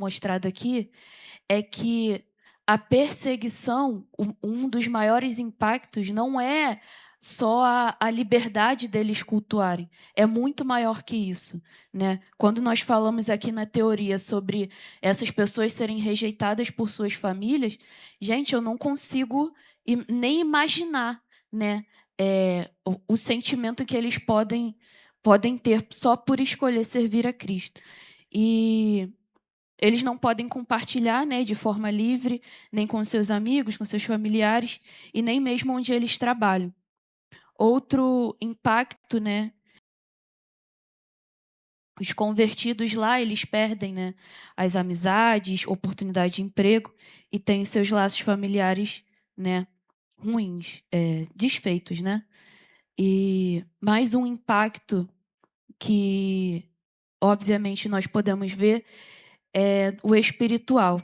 mostrado aqui é que a perseguição, um dos maiores impactos não é só a liberdade deles cultuarem, é muito maior que isso, né? Quando nós falamos aqui na teoria sobre essas pessoas serem rejeitadas por suas famílias, gente, eu não consigo nem imaginar, né, o sentimento que eles podem ter só por escolher servir a Cristo. E eles não podem compartilhar, né, de forma livre, nem com seus amigos, com seus familiares, e nem mesmo onde eles trabalham. Outro impacto, né, os convertidos lá, eles perdem, né, as amizades, oportunidade de emprego, e têm seus laços familiares, né, ruins, desfeitos, né? E mais um impacto que, obviamente, nós podemos ver é o espiritual.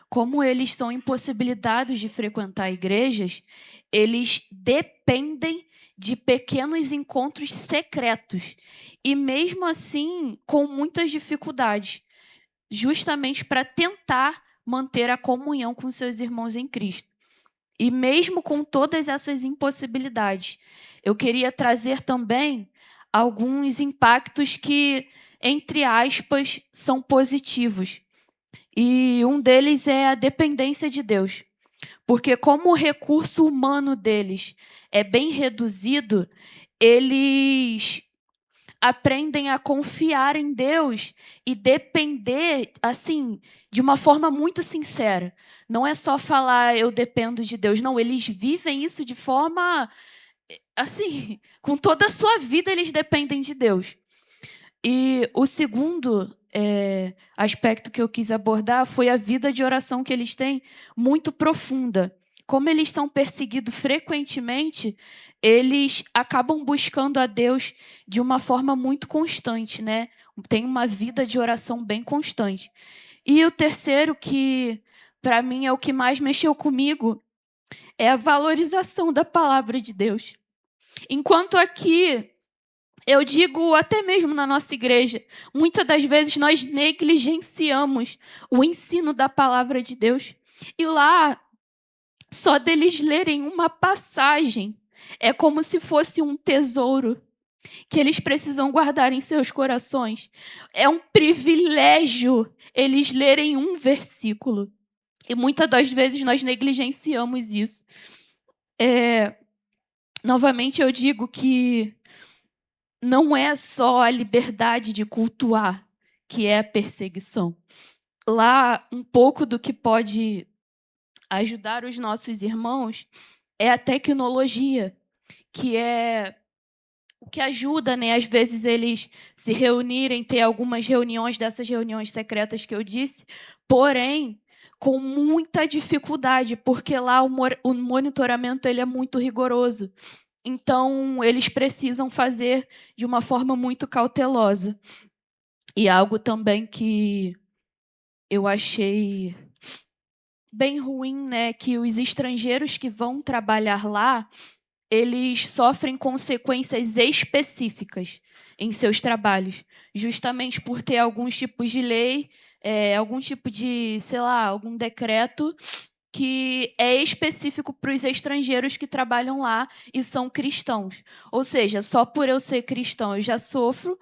Como eles são impossibilitados de frequentar igrejas, eles dependem de pequenos encontros secretos. E mesmo assim, com muitas dificuldades, justamente para tentar manter a comunhão com seus irmãos em Cristo. E mesmo com todas essas impossibilidades, eu queria trazer também alguns impactos que, entre aspas, são positivos. E um deles é a dependência de Deus. Porque como o recurso humano deles é bem reduzido, eles aprendem a confiar em Deus e depender, assim, de uma forma muito sincera. Não é só falar eu dependo de Deus, não, eles vivem isso de forma assim, com toda a sua vida eles dependem de Deus. E o segundo aspecto que eu quis abordar foi a vida de oração que eles têm, muito profunda. Como eles são perseguidos frequentemente, eles acabam buscando a Deus de uma forma muito constante, né? Tem uma vida de oração bem constante. E o terceiro, que para mim é o que mais mexeu comigo, é a valorização da palavra de Deus. Enquanto aqui eu digo até mesmo na nossa igreja, muitas das vezes nós negligenciamos o ensino da palavra de Deus. E lá, só deles lerem uma passagem, é como se fosse um tesouro que eles precisam guardar em seus corações. É um privilégio eles lerem um versículo. E muitas das vezes nós negligenciamos isso. Novamente eu digo que não é só a liberdade de cultuar que é a perseguição. Lá, um pouco do que pode ajudar os nossos irmãos é a tecnologia, que é o que ajuda, né, às vezes eles se reunirem, ter algumas reuniões dessas reuniões secretas que eu disse, porém com muita dificuldade, porque lá o monitoramento ele é muito rigoroso. Então, eles precisam fazer de uma forma muito cautelosa. E algo também que eu achei bem ruim, né, que os estrangeiros que vão trabalhar lá, eles sofrem consequências específicas em seus trabalhos, justamente por ter alguns tipos de lei, algum tipo de, sei lá, algum decreto que é específico para os estrangeiros que trabalham lá e são cristãos. Ou seja, só por eu ser cristão eu já sofro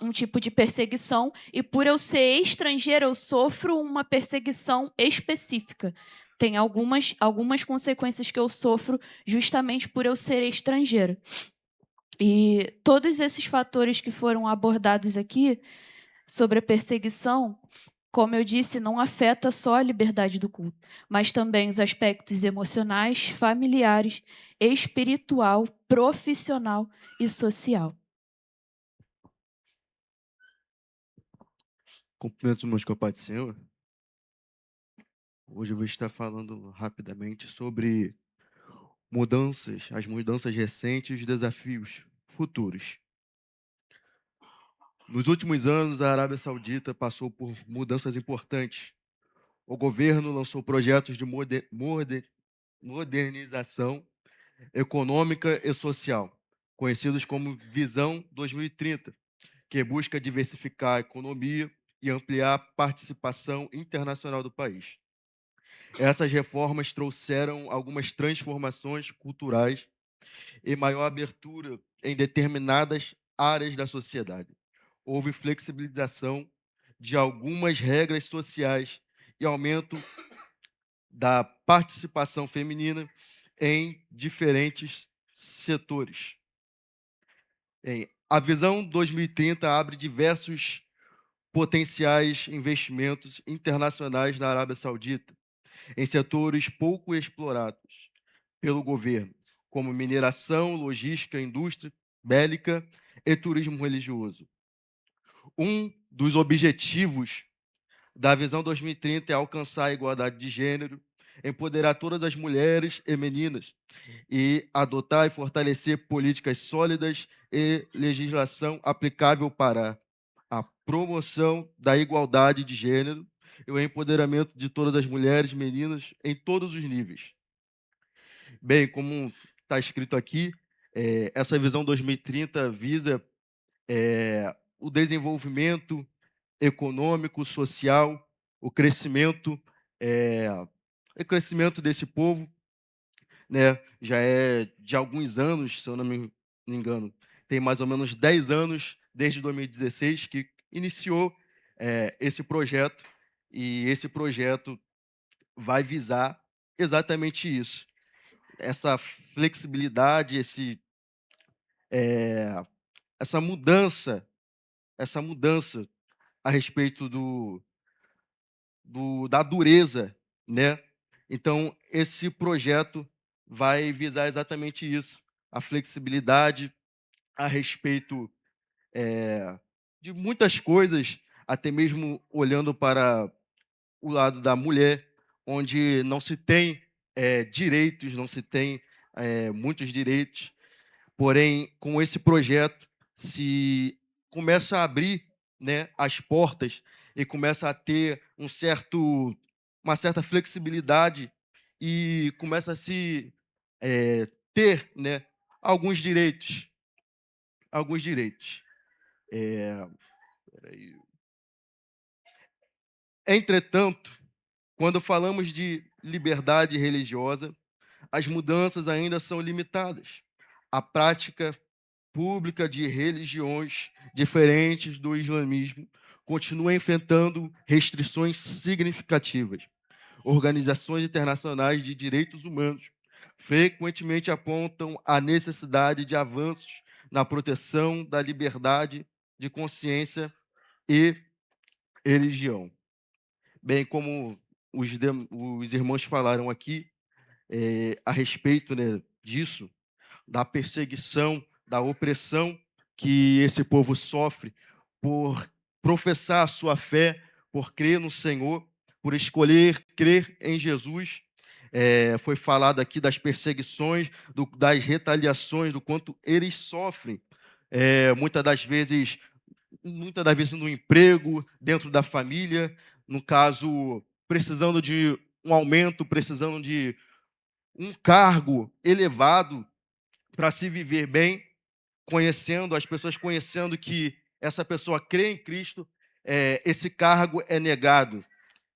um tipo de perseguição, e por eu ser estrangeira eu sofro uma perseguição específica. Tem algumas consequências que eu sofro justamente por eu ser estrangeira. E todos esses fatores que foram abordados aqui sobre a perseguição, como eu disse, não afeta só a liberdade do culto, mas também os aspectos emocionais, familiares, espiritual, profissional e social. Cumprimentos, meus compadres, Senhor. Hoje eu vou estar falando rapidamente sobre as mudanças recentes e os desafios futuros. Nos últimos anos, a Arábia Saudita passou por mudanças importantes. O governo lançou projetos de modernização econômica e social, conhecidos como Visão 2030, que busca diversificar a economia e ampliar a participação internacional do país. Essas reformas trouxeram algumas transformações culturais e maior abertura em determinadas áreas da sociedade. Houve flexibilização de algumas regras sociais e aumento da participação feminina em diferentes setores. A Visão 2030 abre diversos potenciais investimentos internacionais na Arábia Saudita, em setores pouco explorados pelo governo, como mineração, logística, indústria bélica e turismo religioso. Um dos objetivos da Visão 2030 é alcançar a igualdade de gênero, empoderar todas as mulheres e meninas e adotar e fortalecer políticas sólidas e legislação aplicável para a promoção da igualdade de gênero e o empoderamento de todas as mulheres e meninas em todos os níveis. Bem, como está escrito aqui, essa Visão 2030 visa o desenvolvimento econômico, social, o crescimento, o crescimento desse povo, né? Já é de alguns anos, se eu não me engano, tem mais ou menos 10 anos, desde 2016, que iniciou esse projeto, e esse projeto vai visar exatamente isso, essa flexibilidade, essa mudança, essa mudança a respeito da dureza, né? Então, esse projeto vai visar exatamente isso, a flexibilidade a respeito de muitas coisas, até mesmo olhando para o lado da mulher, onde não se tem direitos, não se tem muitos direitos. Porém, com esse projeto, se começa a abrir, né, as portas e começa a ter uma certa flexibilidade e começa a se ter, né, alguns direitos. Alguns direitos. Peraí. Entretanto, quando falamos de liberdade religiosa, as mudanças ainda são limitadas. A prática pública de religiões diferentes do islamismo continua enfrentando restrições significativas. Organizações internacionais de direitos humanos frequentemente apontam a necessidade de avanços na proteção da liberdade de consciência e religião. Bem, como os irmãos falaram aqui a respeito, né, disso, da perseguição, da opressão que esse povo sofre por professar a sua fé, por crer no Senhor, por escolher crer em Jesus. Foi falado aqui das perseguições, das retaliações, do quanto eles sofrem, muitas das vezes no emprego, dentro da família, no caso, precisando de um aumento, precisando de um cargo elevado para se viver bem, conhecendo, as pessoas conhecendo que essa pessoa crê em Cristo, esse cargo é negado.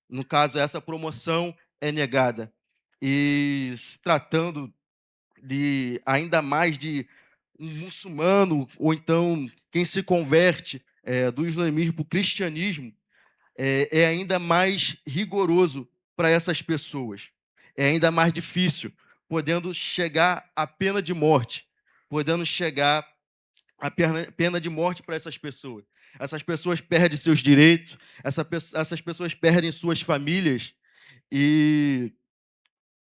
No caso, essa promoção é negada. E se tratando de ainda mais de um muçulmano, ou então quem se converte do islamismo para o cristianismo, é ainda mais rigoroso para essas pessoas. É ainda mais difícil, podendo chegar à pena de morte, podendo chegar à pena de morte para essas pessoas. Essas pessoas perdem seus direitos, essas pessoas perdem suas famílias. E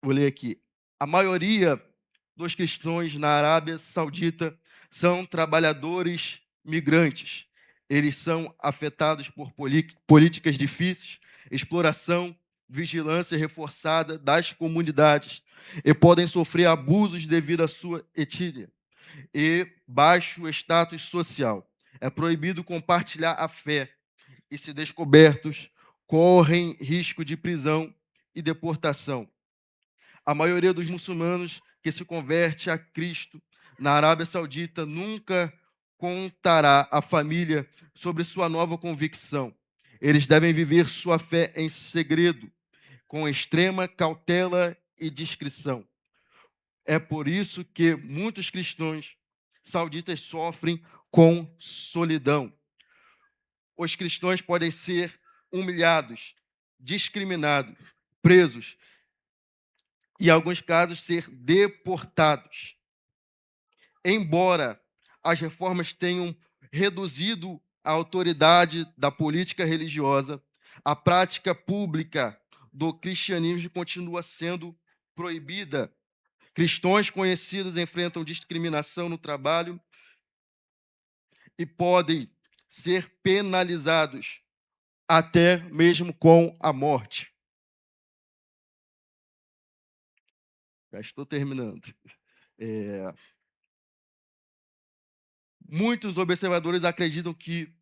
vou ler aqui. A maioria dos cristãos na Arábia Saudita são trabalhadores migrantes. Eles são afetados por políticas difíceis, exploração, vigilância reforçada das comunidades e podem sofrer abusos devido à sua etnia e baixo status social. É proibido compartilhar a fé e, se descobertos, correm risco de prisão e deportação. A maioria dos muçulmanos que se converte a Cristo na Arábia Saudita nunca contará à família sobre sua nova convicção. Eles devem viver sua fé em segredo, com extrema cautela e discrição. É por isso que muitos cristãos sauditas sofrem com solidão. Os cristãos podem ser humilhados, discriminados, presos e, em alguns casos, ser deportados. Embora as reformas tenham reduzido a autoridade da política religiosa, a prática pública do cristianismo continua sendo proibida. Cristãos conhecidos enfrentam discriminação no trabalho e podem ser penalizados até mesmo com a morte. Já estou terminando. Muitos observadores acreditam que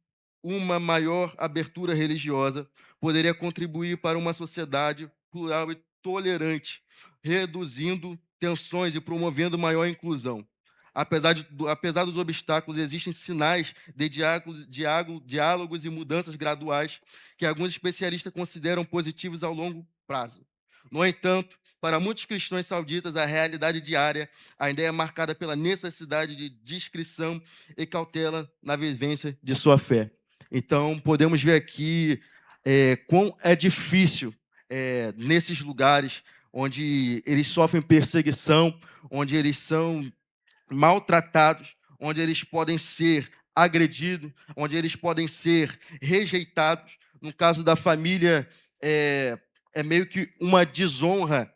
uma maior abertura religiosa poderia contribuir para uma sociedade plural e tolerante, reduzindo tensões e promovendo maior inclusão. Apesar dos obstáculos, existem sinais de diálogos e mudanças graduais que alguns especialistas consideram positivos ao longo prazo. No entanto, para muitos cristãos sauditas, a realidade diária ainda é marcada pela necessidade de discrição e cautela na vivência de sua fé. Então, podemos ver aqui quão é difícil nesses lugares onde eles sofrem perseguição, onde eles são maltratados, onde eles podem ser agredidos, onde eles podem ser rejeitados. No caso da família, é meio que uma desonra,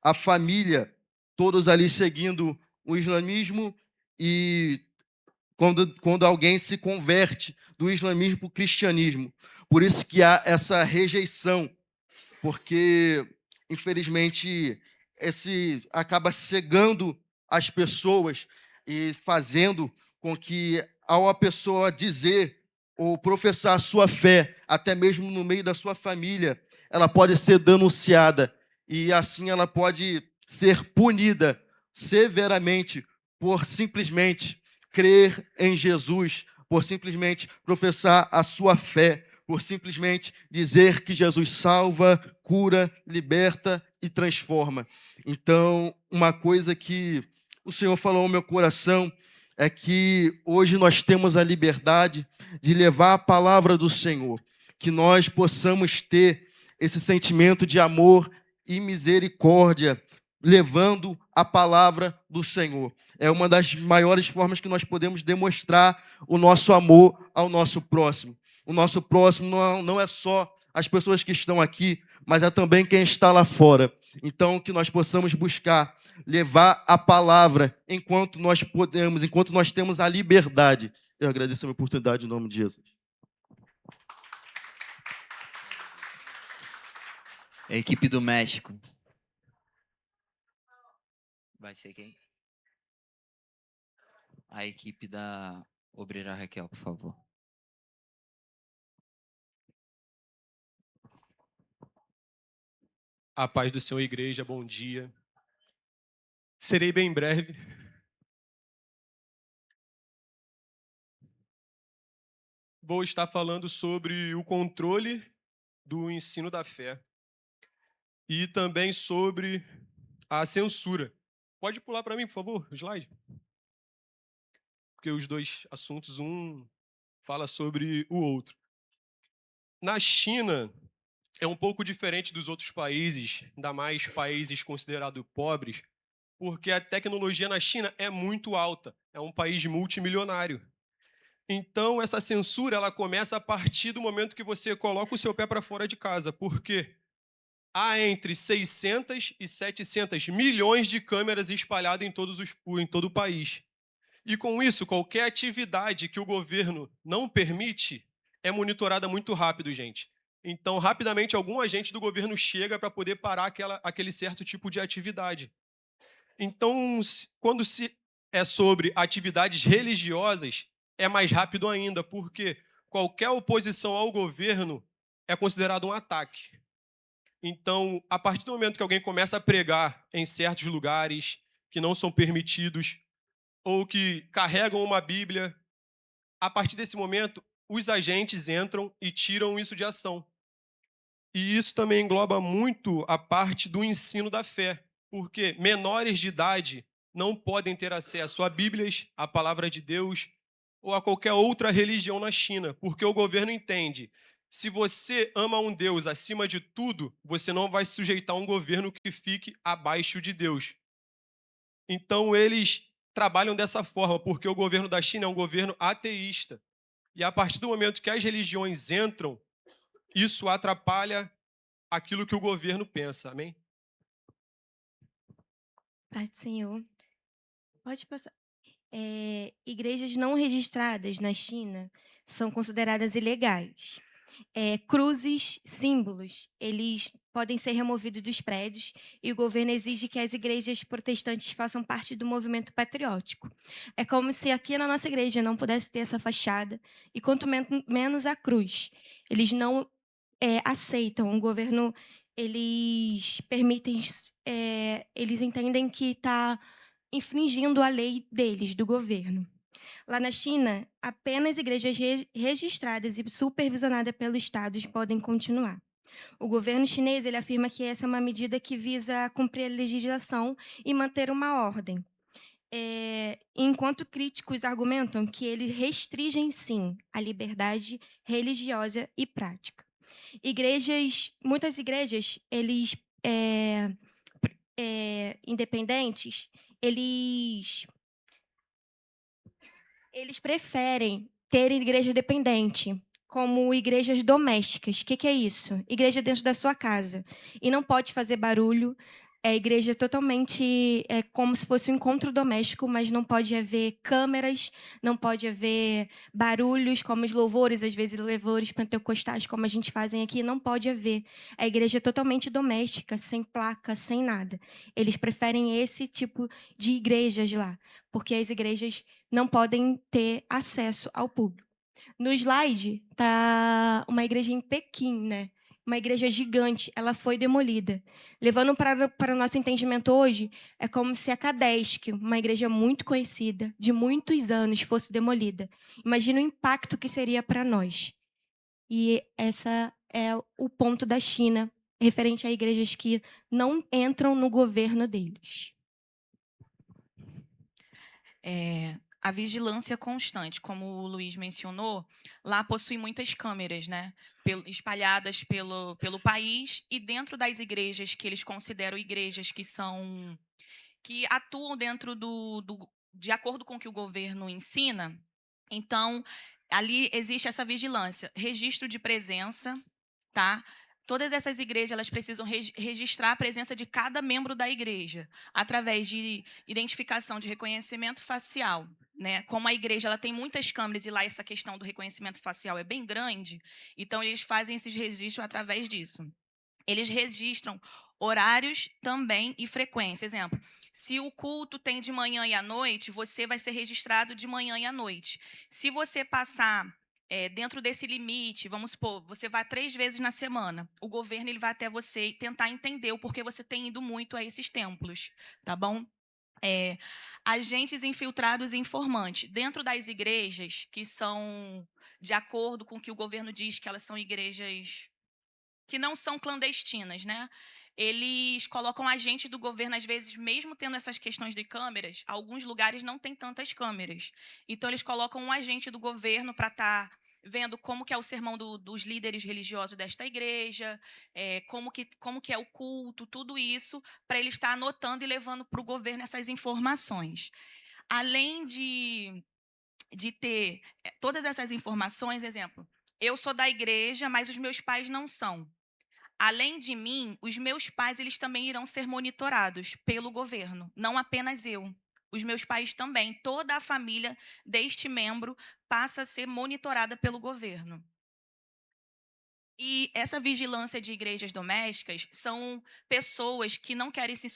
a família, todos ali seguindo o islamismo e quando alguém se converte do islamismo para o cristianismo. Por isso que há essa rejeição, porque, infelizmente, esse acaba cegando as pessoas e fazendo com que, ao a pessoa dizer ou professar a sua fé, até mesmo no meio da sua família, ela pode ser denunciada e, assim, ela pode ser punida severamente por simplesmente crer em Jesus, por simplesmente professar a sua fé, por simplesmente dizer que Jesus salva, cura, liberta e transforma. Então, uma coisa que o Senhor falou ao meu coração é que hoje nós temos a liberdade de levar a palavra do Senhor, que nós possamos ter esse sentimento de amor e misericórdia, levando a palavra do Senhor. É uma das maiores formas que nós podemos demonstrar o nosso amor ao nosso próximo. O nosso próximo não é só as pessoas que estão aqui, mas é também quem está lá fora. Então, que nós possamos buscar levar a palavra enquanto nós podemos, enquanto nós temos a liberdade. Eu agradeço a minha oportunidade em nome de Jesus. A equipe do México. Vai ser quem? A equipe da Obreira Raquel, por favor. A paz do Senhor, igreja, bom dia. Serei bem breve. Vou estar falando sobre o controle do ensino da fé e também sobre a censura. Pode pular para mim, por favor, o slide? Porque os dois assuntos, um fala sobre o outro. Na China, é um pouco diferente dos outros países, ainda mais países considerados pobres, porque a tecnologia na China é muito alta. É um país multimilionário. Então, essa censura ela começa a partir do momento que você coloca o seu pé para fora de casa. Por quê? Há entre 600 e 700 milhões de câmeras espalhadas em todo o país. E com isso, qualquer atividade que o governo não permite é monitorada muito rápido, gente. Então, rapidamente, algum agente do governo chega para poder parar aquele certo tipo de atividade. Então, quando se é sobre atividades religiosas, é mais rápido ainda, porque qualquer oposição ao governo é considerado um ataque. Então, a partir do momento que alguém começa a pregar em certos lugares que não são permitidos, ou que carregam uma Bíblia, a partir desse momento, os agentes entram e tiram isso de ação. E isso também engloba muito a parte do ensino da fé, porque menores de idade não podem ter acesso a Bíblias, a palavra de Deus ou a qualquer outra religião na China, porque o governo entende, se você ama um Deus acima de tudo, você não vai se sujeitar a um governo que fique abaixo de Deus. Então eles trabalham dessa forma, porque o governo da China é um governo ateísta. E a partir do momento que as religiões entram, isso atrapalha aquilo que o governo pensa, amém? Pai do Senhor. Pode passar. Igrejas não registradas na China são consideradas ilegais. Cruzes, símbolos, eles podem ser removidos dos prédios e o governo exige que as igrejas protestantes façam parte do movimento patriótico. É como se aqui na nossa igreja não pudesse ter essa fachada e quanto menos a cruz. Eles não aceitam, o governo, eles permitem, eles entendem que está infringindo a lei deles, do governo. Lá na China, apenas igrejas registradas e supervisionadas pelo Estado podem continuar. O governo chinês ele afirma que essa é uma medida que visa cumprir a legislação e manter uma ordem. Enquanto críticos argumentam que eles restringem, sim, a liberdade religiosa e prática. Muitas igrejas, independentes, eles preferem ter igreja dependente, como igrejas domésticas. O que é isso? Igreja dentro da sua casa. E não pode fazer barulho. É igreja totalmente como se fosse um encontro doméstico, mas não pode haver câmeras, não pode haver barulhos, como os louvores, às vezes louvores pentecostais, como a gente fazem aqui, não pode haver. A igreja é totalmente doméstica, sem placa, sem nada. Eles preferem esse tipo de igrejas lá, porque as igrejas não podem ter acesso ao público. No slide está uma igreja em Pequim, né? Uma igreja gigante, ela foi demolida. Levando para o nosso entendimento hoje, é como se a Kadesky, uma igreja muito conhecida, de muitos anos, fosse demolida. Imagina o impacto que seria para nós. E essa é o ponto da China, referente a igrejas que não entram no governo deles. A vigilância constante, como o Luiz mencionou, lá possui muitas câmeras, né, espalhadas pelo país e dentro das igrejas que eles consideram igrejas que atuam dentro de acordo com o que o governo ensina. Então, ali existe essa vigilância, registro de presença, tá? Todas essas igrejas elas precisam registrar a presença de cada membro da igreja através de identificação de reconhecimento facial, né? Como a igreja ela tem muitas câmeras e lá essa questão do reconhecimento facial é bem grande, então eles fazem esses registros através disso. Eles registram horários também e frequência. Exemplo, se o culto tem de manhã e à noite, você vai ser registrado de manhã e à noite. Se você passar dentro desse limite, vamos supor, você vai 3 vezes na semana, o governo ele vai até você e tentar entender o porquê você tem ido muito a esses templos, tá bom? Agentes infiltrados e informantes. Dentro das igrejas, que são de acordo com o que o governo diz que elas são igrejas que não são clandestinas, né? Eles colocam agentes do governo, às vezes, mesmo tendo essas questões de câmeras, alguns lugares não tem tantas câmeras. Então, eles colocam um agente do governo para estar vendo como que é o sermão dos líderes religiosos desta igreja, como que é o culto, tudo isso, para ele estar anotando e levando para o governo essas informações. Além de ter todas essas informações, exemplo, eu sou da igreja, mas os meus pais não são. Além de mim, os meus pais eles também irão ser monitorados pelo governo, não apenas eu. Os meus pais também, toda a família deste membro passa a ser monitorada pelo governo. E essa vigilância de igrejas domésticas são pessoas que não querem se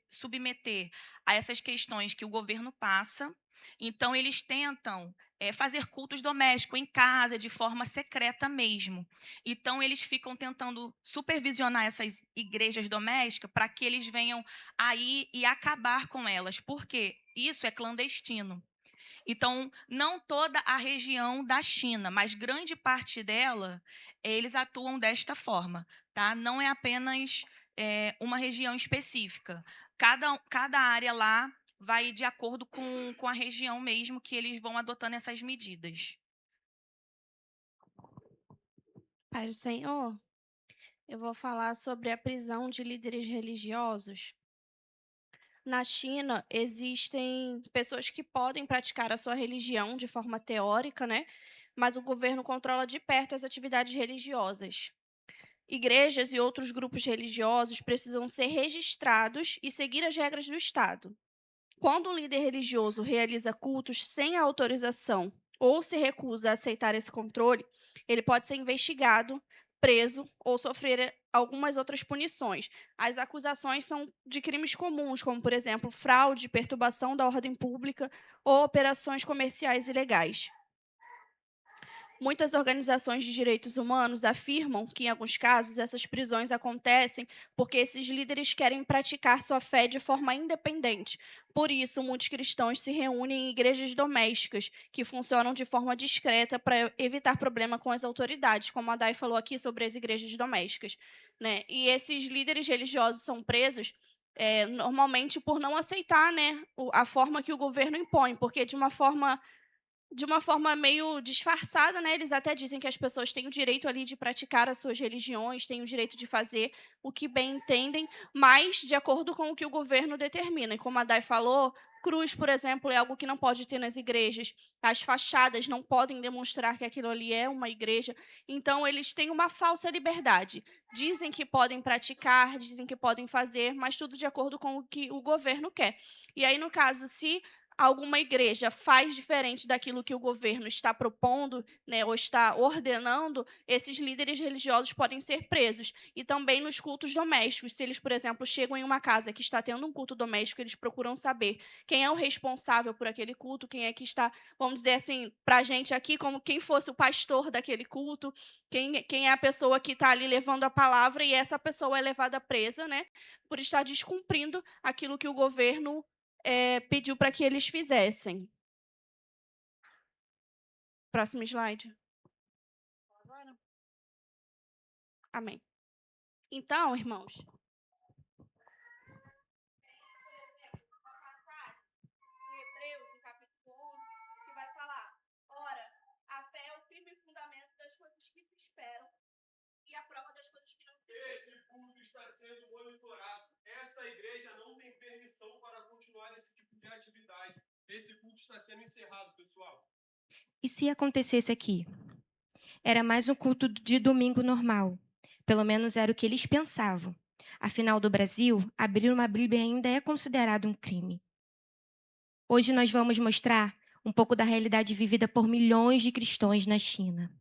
submeter a essas questões que o governo passa. Então, eles tentam fazer cultos domésticos em casa, de forma secreta mesmo. Então, eles ficam tentando supervisionar essas igrejas domésticas para que eles venham aí e acabar com elas. Por quê? Isso é clandestino. Então, não toda a região da China, mas grande parte dela, eles atuam desta forma, tá? Não é apenas uma região específica. Cada área lá vai de acordo com a região mesmo que eles vão adotando essas medidas. Pai do Senhor, eu vou falar sobre a prisão de líderes religiosos. Na China, existem pessoas que podem praticar a sua religião de forma teórica, né? Mas o governo controla de perto as atividades religiosas. Igrejas e outros grupos religiosos precisam ser registrados e seguir as regras do Estado. Quando um líder religioso realiza cultos sem a autorização ou se recusa a aceitar esse controle, ele pode ser investigado, preso ou sofrer algumas outras punições. As acusações são de crimes comuns, como, por exemplo, fraude, perturbação da ordem pública ou operações comerciais ilegais. Muitas organizações de direitos humanos afirmam que, em alguns casos, essas prisões acontecem porque esses líderes querem praticar sua fé de forma independente. Por isso, muitos cristãos se reúnem em igrejas domésticas, que funcionam de forma discreta para evitar problema com as autoridades, como a Dai falou aqui sobre as igrejas domésticas, né? E esses líderes religiosos são presos normalmente por não aceitar, né, a forma que o governo impõe, porque de uma forma meio disfarçada, né? Eles até dizem que as pessoas têm o direito ali de praticar as suas religiões, têm o direito de fazer o que bem entendem, mas de acordo com o que o governo determina. E como a Dai falou, cruz, por exemplo, é algo que não pode ter nas igrejas. As fachadas não podem demonstrar que aquilo ali é uma igreja. Então, eles têm uma falsa liberdade. Dizem que podem praticar, dizem que podem fazer, mas tudo de acordo com o que o governo quer. E aí, no caso, se alguma igreja faz diferente daquilo que o governo está propondo, né, ou está ordenando, esses líderes religiosos podem ser presos. E também nos cultos domésticos, se eles, por exemplo, chegam em uma casa que está tendo um culto doméstico, eles procuram saber quem é o responsável por aquele culto, quem é que está, vamos dizer assim, para a gente aqui, como quem fosse o pastor daquele culto, quem é a pessoa que está ali levando a palavra, e essa pessoa é levada presa, né, por estar descumprindo aquilo que o governo pediu para que eles fizessem. Próximo slide. Agora? Amém. Então, irmãos, em Hebreus, no capítulo 11, que vai falar: ora, a fé é o firme fundamento das coisas que se esperam e a prova das coisas que não se veem. Esse culto está sendo monitorado. Essa igreja não tem permissão para continuar esse tipo de atividade. Esse culto está sendo encerrado, pessoal. E se acontecesse aqui? Era mais um culto de domingo normal. Pelo menos era o que eles pensavam. Afinal, do Brasil, abrir uma Bíblia ainda é considerado um crime. Hoje nós vamos mostrar um pouco da realidade vivida por milhões de cristãos na China.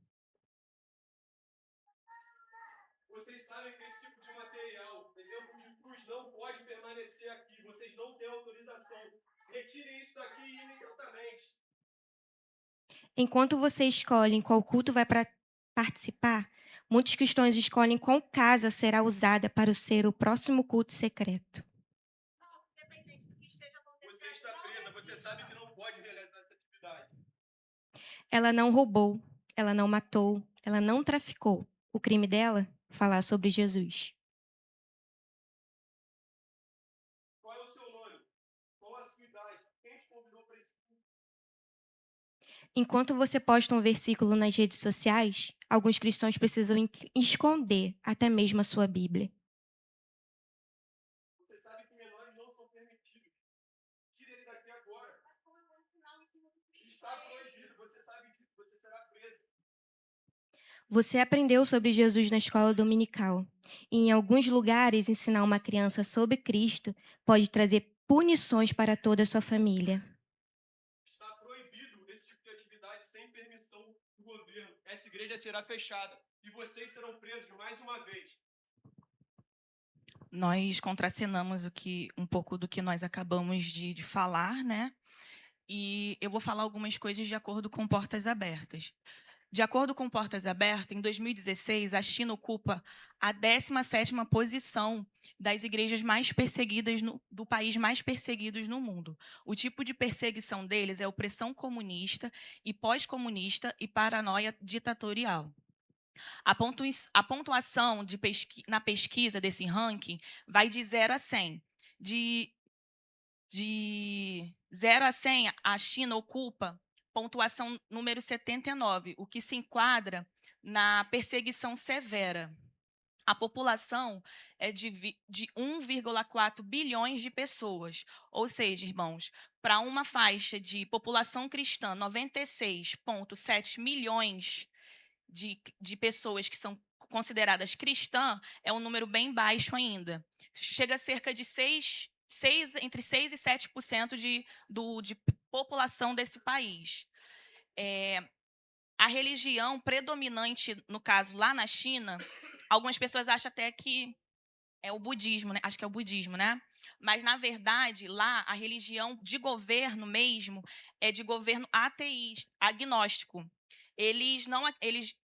Vocês sabem que esse tipo de material, exemplo de cruz, não pode permanecer aqui. Vocês não têm autorização. Retirem isso daqui imediatamente. Enquanto você escolhe em qual culto vai participar, muitos cristãos escolhem qual casa será usada para ser o próximo culto secreto. Você está presa, você sabe que não pode realizar essa atividade. Ela não roubou, ela não matou, ela não traficou. O crime dela? Falar sobre Jesus. Qual é o seu nome? Qual a sua idade? Quem te convidou para esse culto? Enquanto você posta um versículo nas redes sociais, alguns cristãos precisam esconder até mesmo a sua Bíblia. Você sabe que menores não são permitidos. Tire ele daqui agora. Está proibido. Você sabe disso. Você será preso. Você aprendeu sobre Jesus na escola dominical. E em alguns lugares, ensinar uma criança sobre Cristo pode trazer punições para toda a sua família. Está proibido esse tipo de atividade sem permissão do governo. Essa igreja será fechada e vocês serão presos mais uma vez. Nós contracenamos um pouco do que nós acabamos de falar, né? E eu vou falar algumas coisas de acordo com Portas Abertas. De acordo com Portas Abertas, em 2016, a China ocupa a 17ª posição das igrejas mais perseguidas do país mais perseguidos no mundo. O tipo de perseguição deles é opressão comunista e pós-comunista e paranoia ditatorial. A pontuação na pesquisa desse ranking vai de 0 a 100. De 0 a 100, a China ocupa pontuação número 79, o que se enquadra na perseguição severa. A população é de 1,4 bilhões de pessoas. Ou seja, irmãos, para uma faixa de população cristã, 96,7 milhões de pessoas que são consideradas cristãs, é um número bem baixo ainda. Chega a cerca de entre 6% e 7% de população desse país. A religião predominante, no caso, lá na China, algumas pessoas acham até que é o budismo, né? Acho que é o budismo, né? Mas, na verdade, lá, a religião de governo mesmo é de governo ateísta, agnóstico. Eles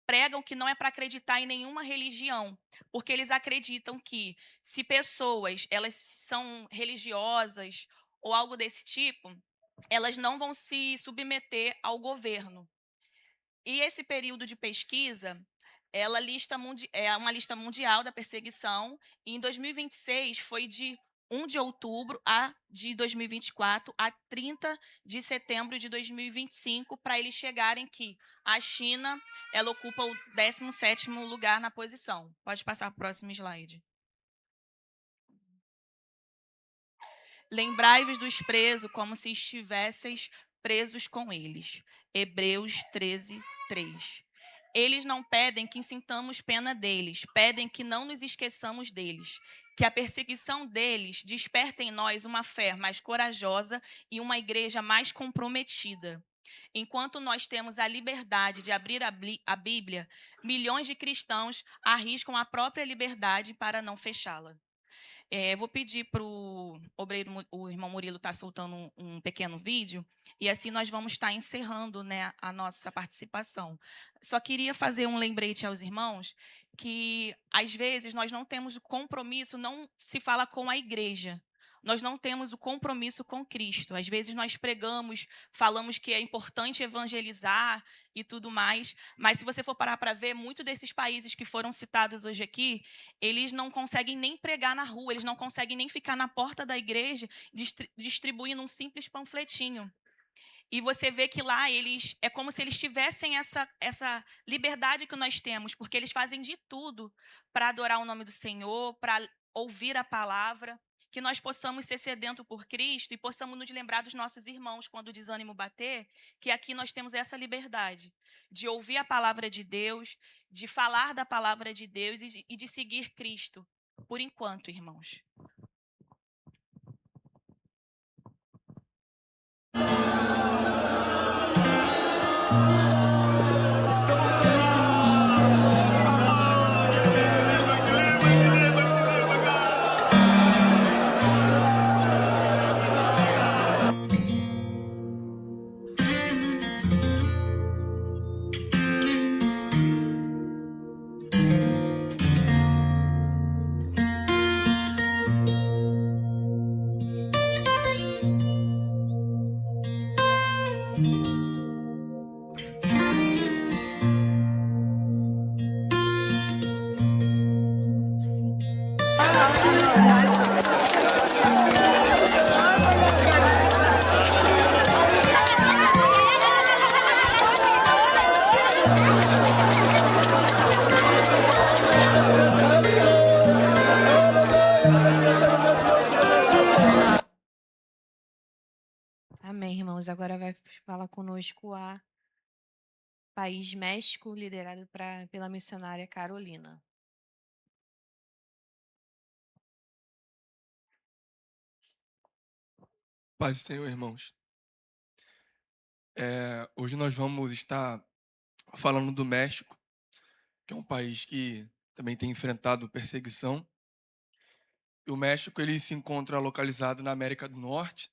pregam que não é para acreditar em nenhuma religião, porque eles acreditam que se pessoas elas são religiosas ou algo desse tipo, elas não vão se submeter ao governo. E esse período de pesquisa, é uma lista mundial da perseguição, e em 2026 foi de 1 de outubro de 2024 a 30 de setembro de 2025, para eles chegarem que a China ela ocupa o 17º lugar na posição. Pode passar para o próximo slide. Lembrai-vos dos presos como se estivesseis presos com eles. Hebreus 13, 3. Eles não pedem que sintamos pena deles, pedem que não nos esqueçamos deles, que a perseguição deles desperte em nós uma fé mais corajosa e uma igreja mais comprometida. Enquanto nós temos a liberdade de abrir a Bíblia, milhões de cristãos arriscam a própria liberdade para não fechá-la. Vou pedir para o obreiro, o irmão Murilo está soltando um pequeno vídeo, e assim nós vamos estar encerrando, né, a nossa participação. Só queria fazer um lembrete aos irmãos que, às vezes, nós não temos o compromisso, não se fala com a igreja. Nós não temos o compromisso com Cristo. Às vezes nós pregamos, falamos que é importante evangelizar e tudo mais, mas se você for parar para ver, muitos desses países que foram citados hoje aqui, eles não conseguem nem pregar na rua, eles não conseguem nem ficar na porta da igreja distribuindo um simples panfletinho. E você vê que lá é como se eles tivessem essa liberdade que nós temos, porque eles fazem de tudo para adorar o nome do Senhor, para ouvir a palavra, que nós possamos ser sedentos por Cristo e possamos nos lembrar dos nossos irmãos quando o desânimo bater, que aqui nós temos essa liberdade de ouvir a palavra de Deus, de falar da palavra de Deus e de seguir Cristo, por enquanto, irmãos. Amém, irmãos. Agora vai falar conosco a País México, liderado pela missionária Carolina. Paz do Senhor, irmãos. Hoje nós vamos estar falando do México, que é um país que também tem enfrentado perseguição. E o México ele se encontra localizado na América do Norte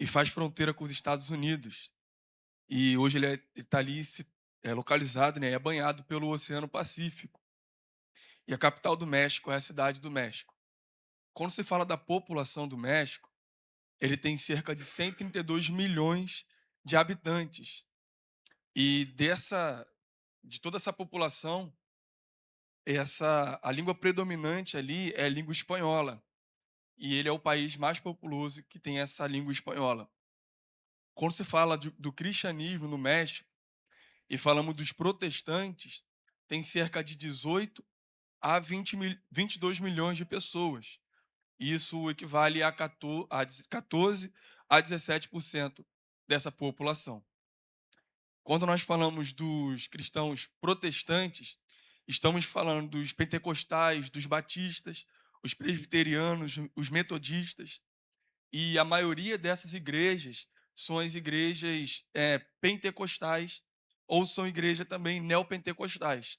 e faz fronteira com os Estados Unidos. E hoje ele está ali é localizado, né, é banhado pelo Oceano Pacífico. E a capital do México é a cidade do México. Quando se fala da população do México, ele tem cerca de 132 milhões de habitantes. E de toda essa população, a língua predominante ali é a língua espanhola. E ele é o país mais populoso que tem essa língua espanhola. Quando se fala do cristianismo no México e falamos dos protestantes, tem cerca de 18 a 22 milhões de pessoas. Isso equivale a 14 a 17% dessa população. Quando nós falamos dos cristãos protestantes, estamos falando dos pentecostais, dos batistas, os presbiterianos, os metodistas, e a maioria dessas igrejas são as igrejas pentecostais ou são igrejas também neopentecostais.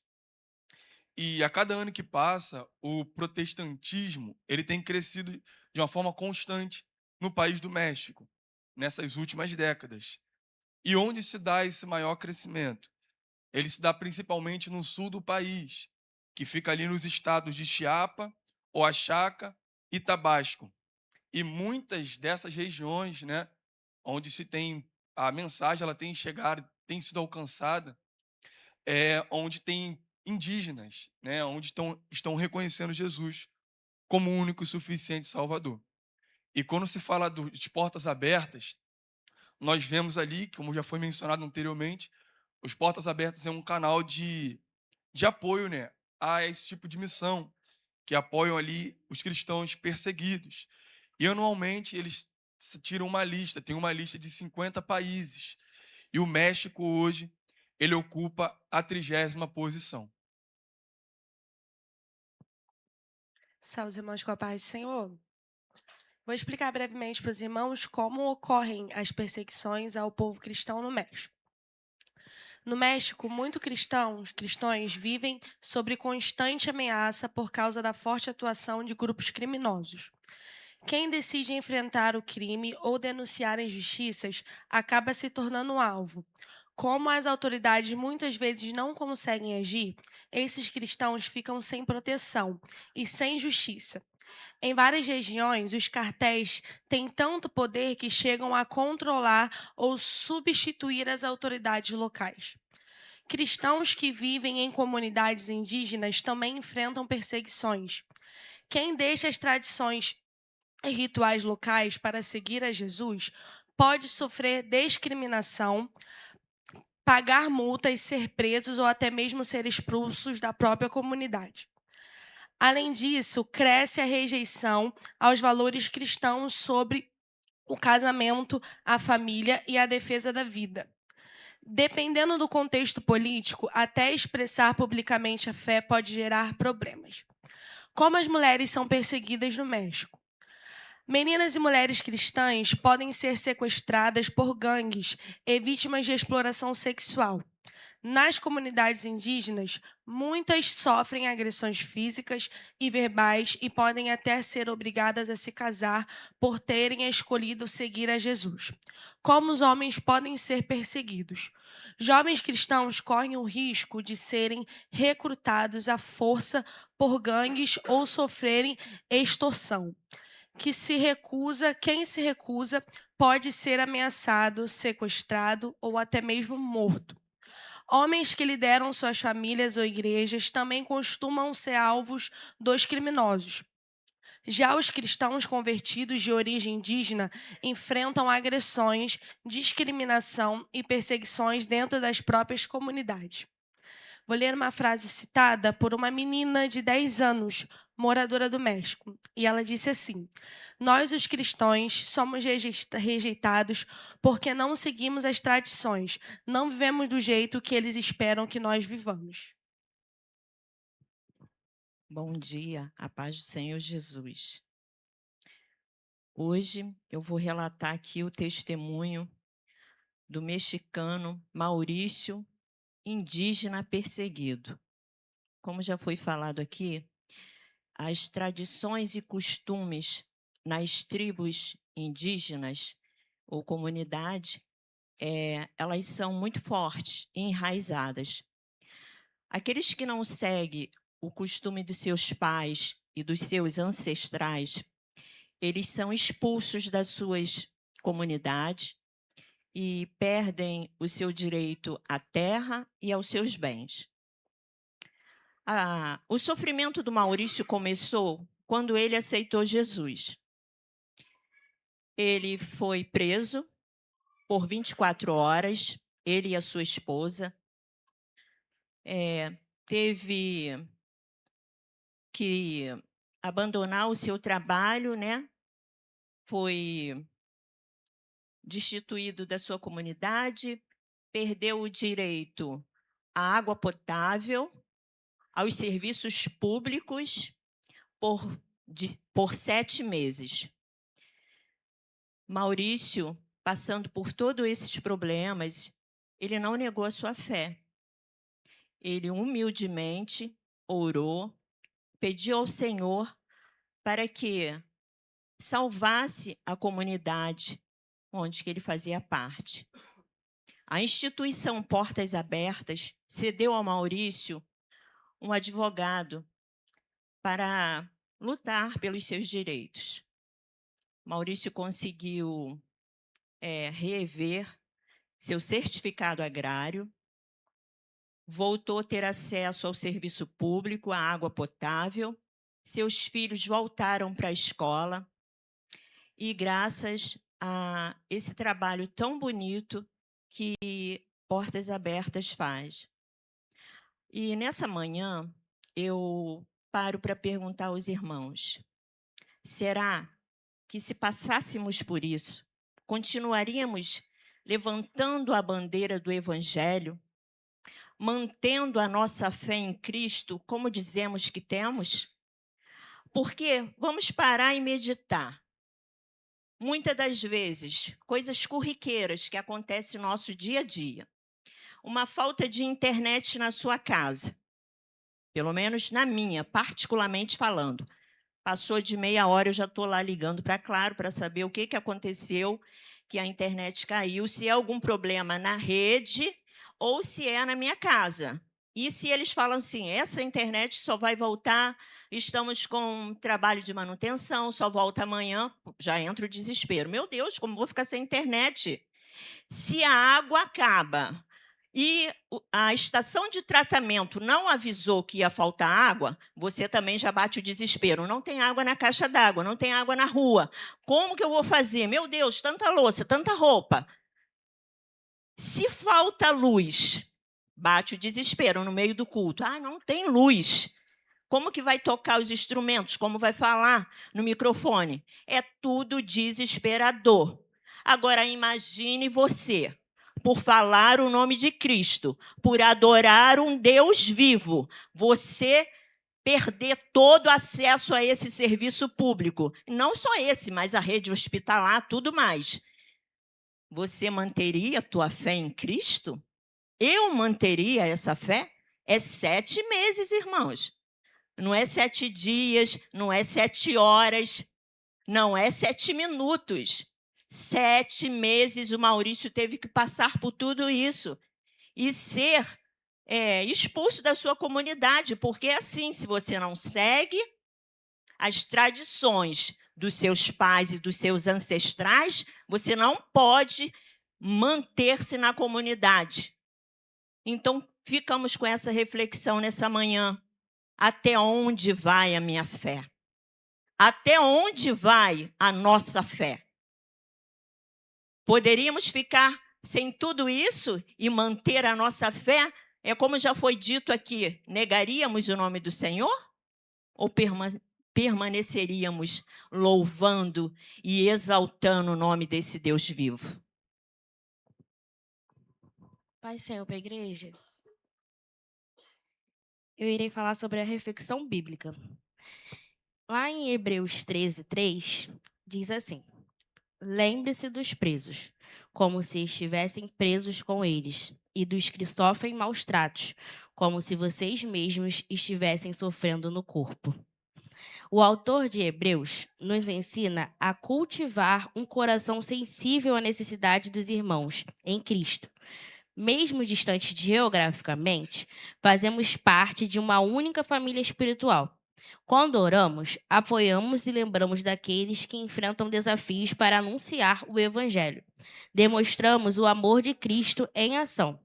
E a cada ano que passa, o protestantismo ele tem crescido de uma forma constante no país do México, nessas últimas décadas. E onde se dá esse maior crescimento? Ele se dá principalmente no sul do país, que fica ali nos estados de Chiapas, Oaxaca e Tabasco. E muitas dessas regiões, né, onde se tem a mensagem, ela tem chegado, tem sido alcançada, onde tem indígenas, né, onde estão reconhecendo Jesus como o único e suficiente Salvador. E quando se fala de portas abertas, nós vemos ali, como já foi mencionado anteriormente, os Portas Abertas é um canal de apoio, né, a esse tipo de missão, que apoiam ali os cristãos perseguidos. E anualmente eles tiram uma lista, tem uma lista de 50 países. E o México hoje, ele ocupa a 30ª posição. Salve os irmãos com a paz do Senhor. Vou explicar brevemente para os irmãos como ocorrem as perseguições ao povo cristão no México. No México, muitos cristãos vivem sob constante ameaça por causa da forte atuação de grupos criminosos. Quem decide enfrentar o crime ou denunciar injustiças acaba se tornando um alvo. Como as autoridades muitas vezes não conseguem agir, esses cristãos ficam sem proteção e sem justiça. Em várias regiões, os cartéis têm tanto poder que chegam a controlar ou substituir as autoridades locais. Cristãos que vivem em comunidades indígenas também enfrentam perseguições. Quem deixa as tradições e rituais locais para seguir a Jesus pode sofrer discriminação, pagar multas, ser presos ou até mesmo ser expulsos da própria comunidade. Além disso, cresce a rejeição aos valores cristãos sobre o casamento, a família e a defesa da vida. Dependendo do contexto político, até expressar publicamente a fé pode gerar problemas. Como as mulheres são perseguidas no México? Meninas e mulheres cristãs podem ser sequestradas por gangues e vítimas de exploração sexual. Nas comunidades indígenas, muitas sofrem agressões físicas e verbais e podem até ser obrigadas a se casar por terem escolhido seguir a Jesus. Como os homens podem ser perseguidos? Jovens cristãos correm o risco de serem recrutados à força por gangues ou sofrerem extorsão. Quem se recusa pode ser ameaçado, sequestrado ou até mesmo morto. Homens que lideram suas famílias ou igrejas também costumam ser alvos dos criminosos. Já os cristãos convertidos de origem indígena enfrentam agressões, discriminação e perseguições dentro das próprias comunidades. Vou ler uma frase citada por uma menina de 10 anos, moradora do México. E ela disse assim: "Nós, os cristãos, somos rejeitados porque não seguimos as tradições, não vivemos do jeito que eles esperam que nós vivamos." Bom dia, a paz do Senhor Jesus. Hoje eu vou relatar aqui o testemunho do mexicano Maurício, indígena perseguido. Como já foi falado aqui, as tradições e costumes nas tribos indígenas ou comunidade, elas são muito fortes e enraizadas. Aqueles que não seguem o costume dos seus pais e dos seus ancestrais, eles são expulsos das suas comunidades e perdem o seu direito à terra e aos seus bens. O sofrimento do Maurício começou quando ele aceitou Jesus. Ele foi preso por 24 horas, ele e a sua esposa. Teve que abandonar o seu trabalho, né? Foi destituído da sua comunidade, perdeu o direito à água potável, aos serviços públicos por 7 meses. Maurício, passando por todos esses problemas, ele não negou a sua fé. Ele humildemente orou, pediu ao Senhor para que salvasse a comunidade onde que ele fazia parte. A instituição Portas Abertas cedeu ao Maurício um advogado para lutar pelos seus direitos. Maurício conseguiu rever seu certificado agrário, voltou a ter acesso ao serviço público, à água potável, seus filhos voltaram para a escola e graças a esse trabalho tão bonito que Portas Abertas faz. E nessa manhã eu paro para perguntar aos irmãos, será que se passássemos por isso, continuaríamos levantando a bandeira do Evangelho, mantendo a nossa fé em Cristo como dizemos que temos? Porque vamos parar e meditar. Muitas das vezes, coisas corriqueiras que acontecem no nosso dia a dia. Uma falta de internet na sua casa, pelo menos na minha, particularmente falando. Passou de meia hora, eu já estou lá ligando para Claro para saber o que aconteceu, que a internet caiu, se é algum problema na rede ou se é na minha casa. E se eles falam assim, essa internet só vai voltar, estamos com trabalho de manutenção, só volta amanhã, já entra o desespero. Meu Deus, como vou ficar sem internet? Se a água acaba e a estação de tratamento não avisou que ia faltar água, você também já bate o desespero. Não tem água na caixa d'água, não tem água na rua. Como que eu vou fazer? Meu Deus, tanta louça, tanta roupa. Se falta luz, bate o desespero no meio do culto. Ah, não tem luz. Como que vai tocar os instrumentos? Como vai falar no microfone? É tudo desesperador. Agora, imagine você, por falar o nome de Cristo, por adorar um Deus vivo, você perder todo acesso a esse serviço público. Não só esse, mas a rede hospitalar, tudo mais. Você manteria a tua fé em Cristo? Eu manteria essa fé? É 7 meses, irmãos. Não é 7 dias, não é 7 horas, não é 7 minutos. 7 meses o Maurício teve que passar por tudo isso e ser expulso da sua comunidade, porque é assim, se você não segue as tradições dos seus pais e dos seus ancestrais, você não pode manter-se na comunidade. Então, ficamos com essa reflexão nessa manhã. Até onde vai a minha fé? Até onde vai a nossa fé? Poderíamos ficar sem tudo isso e manter a nossa fé? É como já foi dito aqui, negaríamos o nome do Senhor? Ou permaneceríamos louvando e exaltando o nome desse Deus vivo? Pai Senhor para a igreja. Eu irei falar sobre a reflexão bíblica. Lá em Hebreus 13:3, diz assim: lembre-se dos presos, como se estivessem presos com eles, e dos que sofrem maus tratos, como se vocês mesmos estivessem sofrendo no corpo. O autor de Hebreus nos ensina a cultivar um coração sensível à necessidade dos irmãos em Cristo. Mesmo distantes geograficamente, fazemos parte de uma única família espiritual. Quando oramos, apoiamos e lembramos daqueles que enfrentam desafios para anunciar o Evangelho. Demonstramos o amor de Cristo em ação.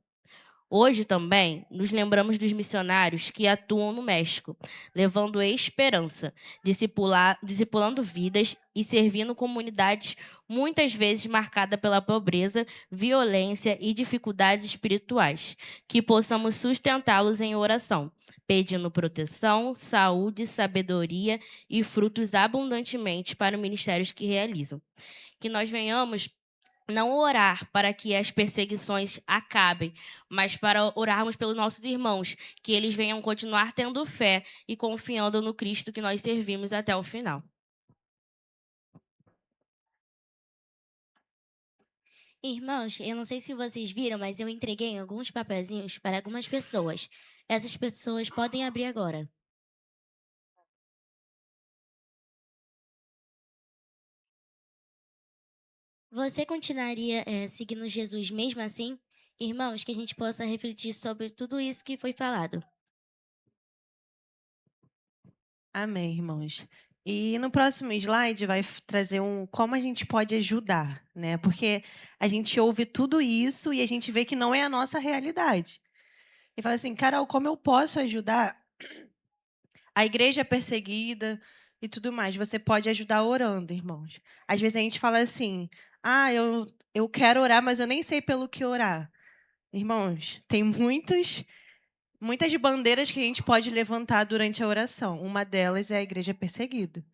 Hoje também nos lembramos dos missionários que atuam no México, levando esperança, discipulando vidas e servindo comunidades muitas vezes marcadas pela pobreza, violência e dificuldades espirituais, que possamos sustentá-los em oração, pedindo proteção, saúde, sabedoria e frutos abundantemente para os ministérios que realizam. Que nós venhamos não orar para que as perseguições acabem, mas para orarmos pelos nossos irmãos, que eles venham continuar tendo fé e confiando no Cristo que nós servimos até o final. Irmãos, eu não sei se vocês viram, mas eu entreguei alguns papezinhos para algumas pessoas. Essas pessoas podem abrir agora. Você continuaria seguindo Jesus mesmo assim? Irmãos, que a gente possa refletir sobre tudo isso que foi falado. Amém, irmãos. E no próximo slide vai trazer como a gente pode ajudar, né? Porque a gente ouve tudo isso e a gente vê que não é a nossa realidade. E fala assim, Carol, como eu posso ajudar a igreja perseguida e tudo mais? Você pode ajudar orando, irmãos. Às vezes a gente fala assim, eu quero orar, mas eu nem sei pelo que orar. Irmãos, tem muitas bandeiras que a gente pode levantar durante a oração. Uma delas é a igreja perseguida.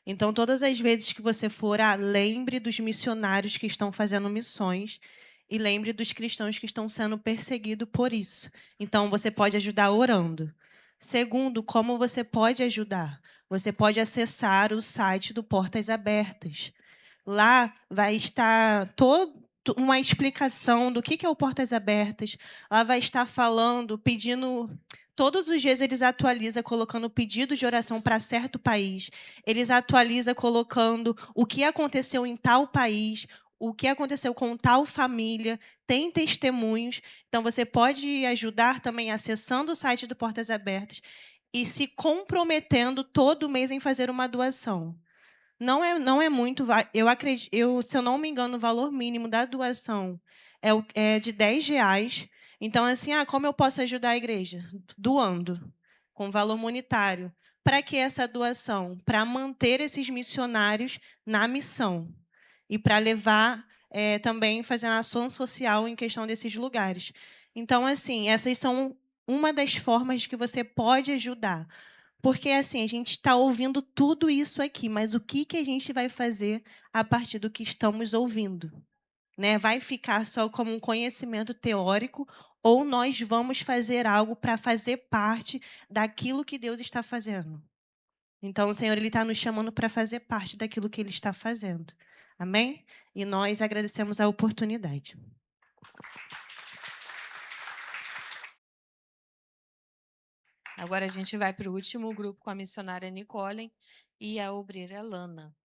Então, todas as vezes que você for orar, lembre dos missionários que estão fazendo missões e lembre dos cristãos que estão sendo perseguidos por isso. Então, você pode ajudar orando. Segundo, como você pode ajudar? Você pode acessar o site do Portas Abertas. Lá vai estar uma explicação do que é o Portas Abertas. Lá vai estar falando, pedindo. Todos os dias eles atualizam colocando pedido de oração para certo país. Eles atualizam colocando o que aconteceu em tal país, o que aconteceu com tal família, tem testemunhos. Então, você pode ajudar também acessando o site do Portas Abertas e se comprometendo todo mês em fazer uma doação. Não é muito, eu acredito, se eu não me engano, o valor mínimo da doação é de R$ 10. Então, assim, como eu posso ajudar a igreja? Doando, com valor monetário. Para que essa doação? Para manter esses missionários na missão. E para levar, também, fazendo ação social em questão desses lugares. Então, assim, essas são uma das formas que você pode ajudar. Porque, assim, a gente está ouvindo tudo isso aqui, mas o que a gente vai fazer a partir do que estamos ouvindo? Né? Vai ficar só como um conhecimento teórico ou nós vamos fazer algo para fazer parte daquilo que Deus está fazendo? Então, o Senhor está nos chamando para fazer parte daquilo que Ele está fazendo. Amém? E nós agradecemos a oportunidade. Agora a gente vai para o último grupo com a missionária Nicole e a obreira Lana.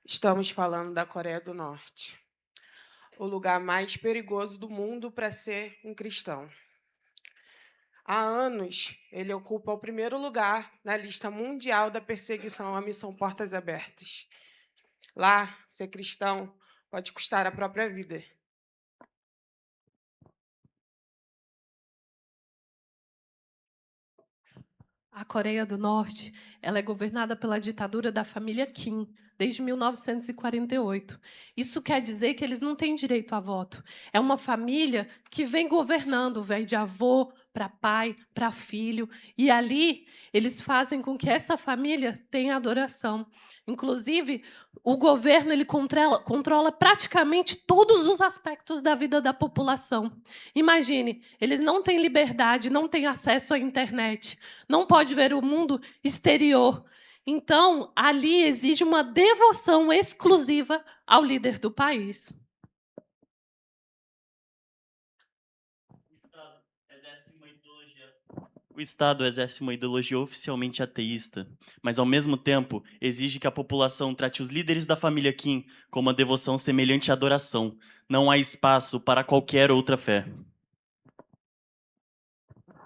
Estamos falando da Coreia do Norte, o lugar mais perigoso do mundo para ser um cristão. Há anos, ele ocupa o primeiro lugar na lista mundial da perseguição à missão Portas Abertas. Lá, ser cristão pode custar a própria vida. A Coreia do Norte, ela é governada pela ditadura da família Kim desde 1948. Isso quer dizer que eles não têm direito a voto. É uma família que vem governando, vem de avô para pai, para filho, e ali eles fazem com que essa família tenha adoração. Inclusive, o governo ele controla praticamente todos os aspectos da vida da população. Imagine, eles não têm liberdade, não têm acesso à internet, não pode ver o mundo exterior. Então, ali exige uma devoção exclusiva ao líder do país. O Estado exerce uma ideologia oficialmente ateísta, mas, ao mesmo tempo, exige que a população trate os líderes da família Kim com uma devoção semelhante à adoração. Não há espaço para qualquer outra fé.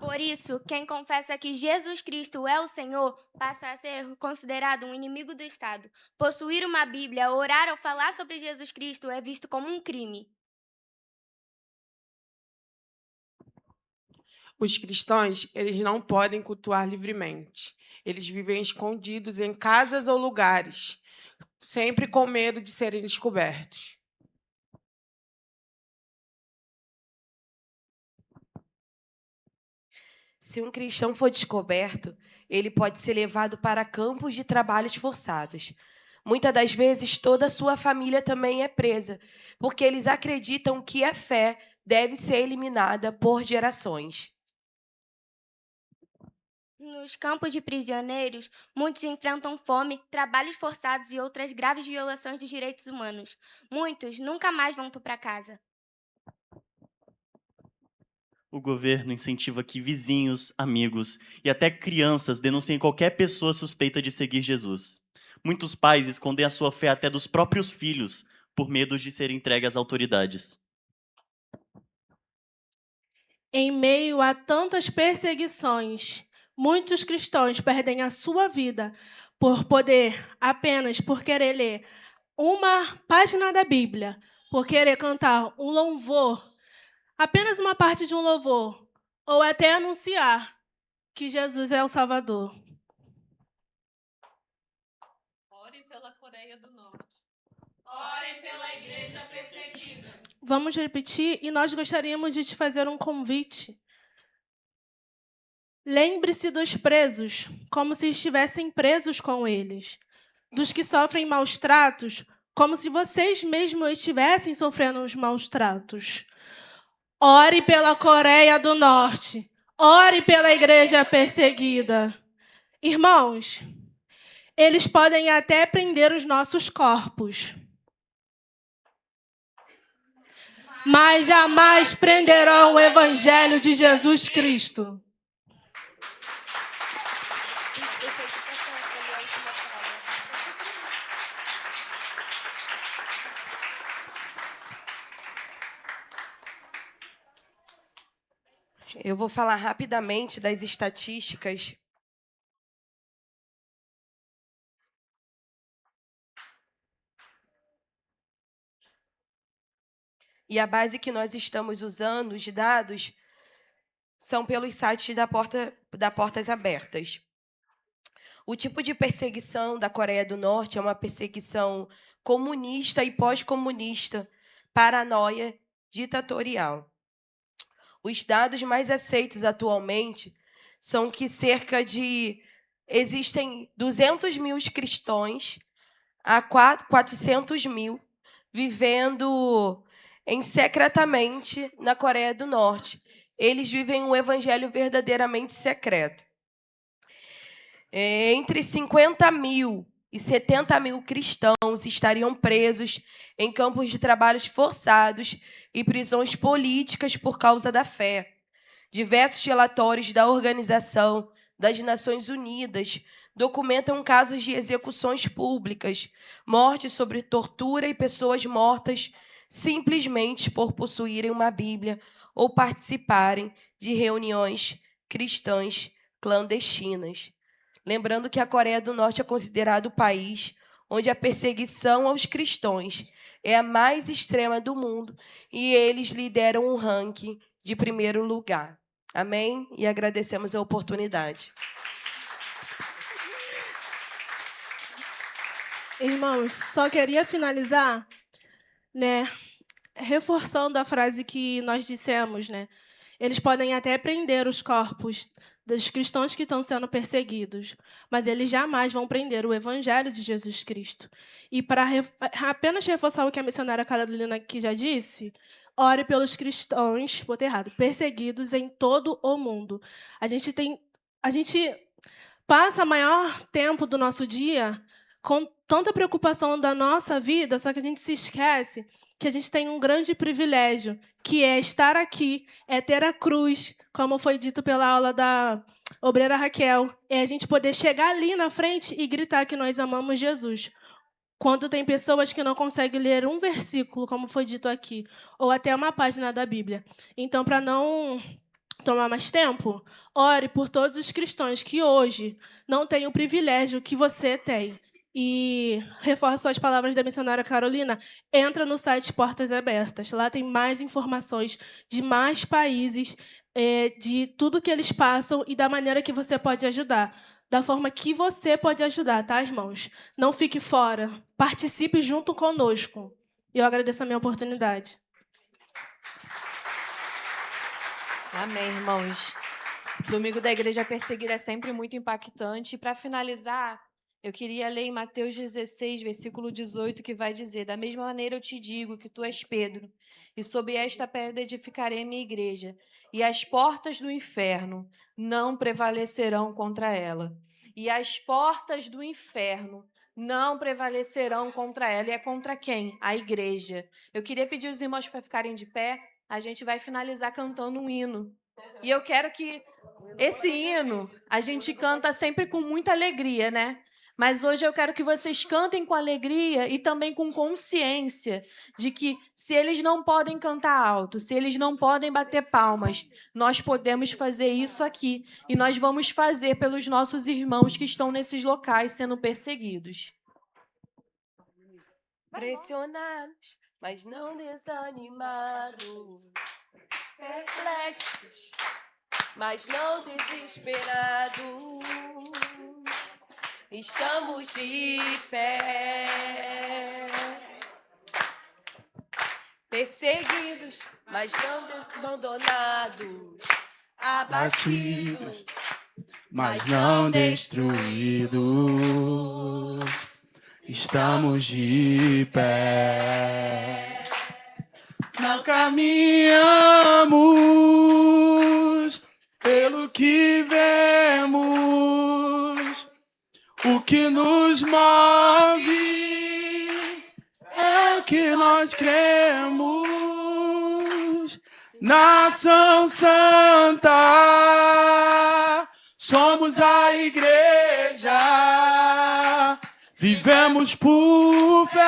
Por isso, quem confessa que Jesus Cristo é o Senhor passa a ser considerado um inimigo do Estado. Possuir uma Bíblia, orar ou falar sobre Jesus Cristo é visto como um crime. Os cristãos, eles não podem cultuar livremente. Eles vivem escondidos em casas ou lugares, sempre com medo de serem descobertos. Se um cristão for descoberto, ele pode ser levado para campos de trabalhos forçados. Muitas das vezes, toda a sua família também é presa, porque eles acreditam que a fé deve ser eliminada por gerações. Nos campos de prisioneiros, muitos enfrentam fome, trabalhos forçados e outras graves violações dos direitos humanos. Muitos nunca mais voltam para casa. O governo incentiva que vizinhos, amigos e até crianças denunciem qualquer pessoa suspeita de seguir Jesus. Muitos pais escondem a sua fé até dos próprios filhos, por medo de serem entregues às autoridades. Em meio a tantas perseguições, muitos cristãos perdem a sua vida apenas por querer ler uma página da Bíblia, por querer cantar um louvor, apenas uma parte de um louvor, ou até anunciar que Jesus é o Salvador. Ore pela Coreia do Norte. Orem pela igreja perseguida. Vamos repetir e nós gostaríamos de te fazer um convite. Lembre-se dos presos, como se estivessem presos com eles. Dos que sofrem maus tratos, como se vocês mesmos estivessem sofrendo os maus tratos. Ore pela Coreia do Norte. Ore pela igreja perseguida. Irmãos, eles podem até prender os nossos corpos, mas jamais prenderão o Evangelho de Jesus Cristo. Eu vou falar rapidamente das estatísticas. E a base que nós estamos usando, os dados, são pelos sites da Portas Abertas. O tipo de perseguição da Coreia do Norte é uma perseguição comunista e pós-comunista, paranoia, ditatorial. Os dados mais aceitos atualmente são que existem 200 mil cristãos a 400 mil vivendo secretamente na Coreia do Norte. Eles vivem um evangelho verdadeiramente secreto. Entre 50 mil e 70 mil cristãos estariam presos em campos de trabalhos forçados e prisões políticas por causa da fé. Diversos relatórios da Organização das Nações Unidas documentam casos de execuções públicas, mortes sob tortura e pessoas mortas simplesmente por possuírem uma Bíblia ou participarem de reuniões cristãs clandestinas. Lembrando que a Coreia do Norte é considerado o país onde a perseguição aos cristãos é a mais extrema do mundo e eles lideram um ranking de primeiro lugar. Amém? E agradecemos a oportunidade. Irmãos, só queria finalizar, né, reforçando a frase que nós dissemos, né? Eles podem até prender os corpos dos cristãos que estão sendo perseguidos, mas eles jamais vão prender o evangelho de Jesus Cristo. E para apenas reforçar o que a missionária Carolina aqui já disse, ore pelos cristãos, botei errado, perseguidos em todo o mundo. A gente passa o maior tempo do nosso dia com tanta preocupação da nossa vida, só que a gente se esquece que a gente tem um grande privilégio, que é estar aqui, é ter a cruz, como foi dito pela aula da obreira Raquel, é a gente poder chegar ali na frente e gritar que nós amamos Jesus. Quando tem pessoas que não conseguem ler um versículo, como foi dito aqui, ou até uma página da Bíblia. Então, para não tomar mais tempo, ore por todos os cristãos que hoje não têm o privilégio que você tem. E reforço as palavras da missionária Carolina, entra no site Portas Abertas. Lá tem mais informações de mais países, de tudo que eles passam e da maneira que você pode ajudar. Da forma que você pode ajudar, tá, irmãos? Não fique fora. Participe junto conosco. E eu agradeço a minha oportunidade. Amém, irmãos. Domingo da Igreja Perseguida é sempre muito impactante. E, para finalizar, eu queria ler em Mateus 16, versículo 18, que vai dizer: da mesma maneira eu te digo que tu és Pedro, e sob esta pedra edificarei a minha igreja, e as portas do inferno não prevalecerão contra ela. E as portas do inferno não prevalecerão contra ela. E é contra quem? A igreja. Eu queria pedir os irmãos para ficarem de pé. A gente vai finalizar cantando um hino. E eu quero que esse hino a gente canta sempre com muita alegria, né? Mas hoje eu quero que vocês cantem com alegria e também com consciência de que se eles não podem cantar alto, se eles não podem bater palmas, nós podemos fazer isso aqui. E nós vamos fazer pelos nossos irmãos que estão nesses locais sendo perseguidos. Pressionados, mas não desanimados. Perplexos, mas não desesperados. Estamos de pé, perseguidos, mas não abandonados, abatidos, mas não destruídos. Estamos de pé. Não caminhamos pelo que vemos. O que nos move é o que nós cremos. Nação Santa, somos a igreja, vivemos por fé,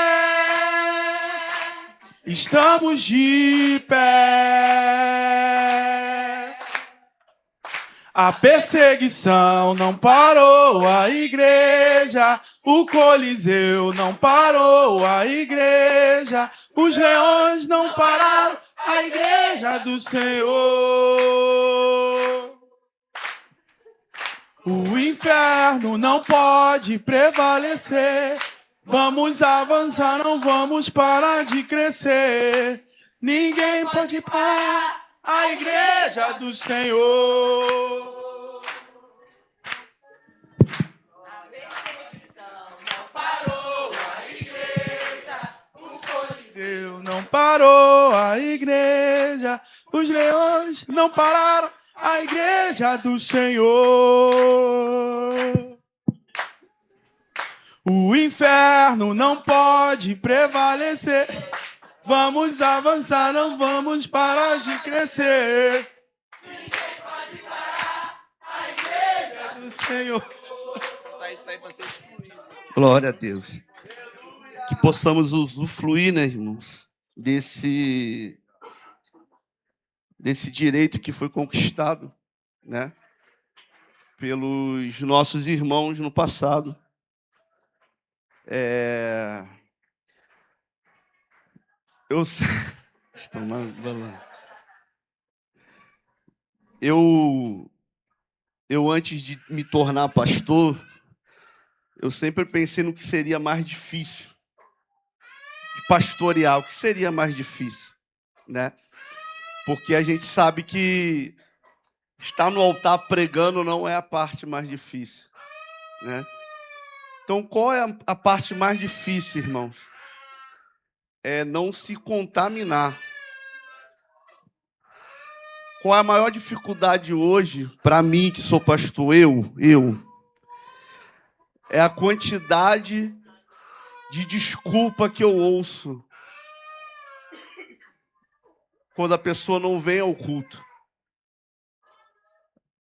estamos de pé. A perseguição não parou a igreja, o Coliseu não parou a igreja, os leões não pararam a igreja do Senhor. O inferno não pode prevalecer, vamos avançar, não vamos parar de crescer. Ninguém pode parar a igreja do Senhor. A perseguição não parou a igreja, o Coliseu não parou a igreja, os leões não pararam a igreja do Senhor. O inferno não pode prevalecer. Vamos avançar, não vamos parar de crescer. do Senhor. Glória a Deus. Que possamos usufruir, né, irmãos, desse direito que foi conquistado, né, pelos nossos irmãos no passado. Eu antes de me tornar pastor, eu sempre pensei no que seria mais difícil de pastorear, o que seria mais difícil, né? Porque a gente sabe que estar no altar pregando não é a parte mais difícil, né? Então, qual é a parte mais difícil, irmãos? É não se contaminar. Qual é a maior dificuldade hoje, para mim, que sou pastor, é a quantidade de desculpa que eu ouço quando a pessoa não vem ao culto.